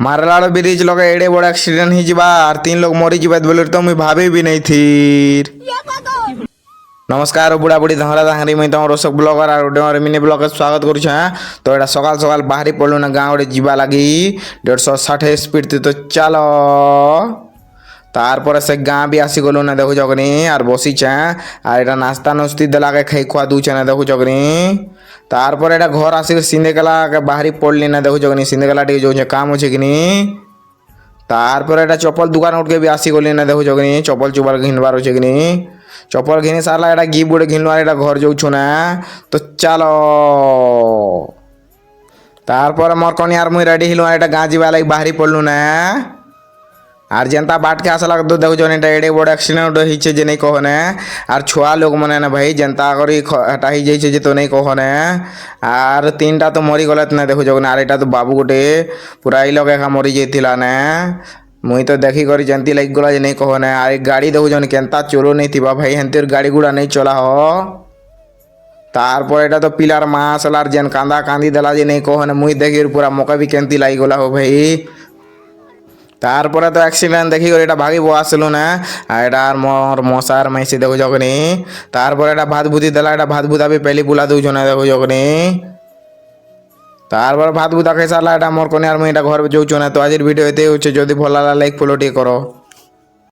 मारलाड़ bridge लगे एड़े बड़ accident ही जीवा और 3 लोग मरी जीवा बोले तो मुई भाभी भी नहीं थी। नमस्कार बुढ़ा बुढ़ी धहरा धांगरी मुई तुम रोशक ब्लगर और गोटे मिनी ब्लग स्वागत करुछ। तो एटा सकाल सकाल बाहरी पड़लु ना गाँव गोटे जीवा लगी 160 स्पीड थी। तो चलो तार से गाँ भी आसी गलु ना देखु जगनी और बसीचे और एटा नास्ता नुस्ती देला के खाई खुआ दूचे ना देखु जगनी। तार पर एटा घर आसिक सिंधेकेला के बाहरी पड़ली ना देखु जगनी सिंधेकेला टी जो काम अच्छे कि तार पर एटा चप्पल दुकान उठ के भी आसी गली ना देखु जगनी चप्पल चुपल घिनबार अच्छे कि चप्पल घिनी सारला एटा गिफ्ट गुटे घिनलु एटा घर जाऊछु ना। तो चलो तार पर मोर कनी यार मुई रेडी हिलु एटा गाँ जीवा लगी बाहरी पड़लु ना और जनता बाट के आसला तो देखो जो एडे बड़ एक्सीडेंट होइछे जे नहीं कहने और छुआ लोग मने ना भाई जनता करी हटा ही जाइछे जे तो नहीं कहने और 3टा तो मरी गलत ना देखो जो और एटा तो बाबू गोटे पूरा ई लगे का मरी जाइथिला ना मुई तो देखी करी जनती लग गला जे नहीं कहने और गाड़ी देखो जो केनता चलो नहीं थिबा भाई हेंतिर गाड़ी गुड़ा नहीं चला हो। तार पर एटा तो पिलार मासलार जेन कांदा कांदी देला जे नहीं कहने मुई देखी पूरा मौका भी केनती लाई गला हो भाई। तार पर तो एक्सीडेंट देखी कर भागी आसलु ना एटा मोर मशार मैसी देखो जगनी तार पर एटा भात भूति देला एटा भात भूता भी पहली बुला दूँ ना देखो जगनी तार पर भात भूता खाई सारा एटा मोर कन्यार मुई घर जाऊँ ना। तो आज वीडियो एते होचे जदि भल लाइक फॉलो टे करो।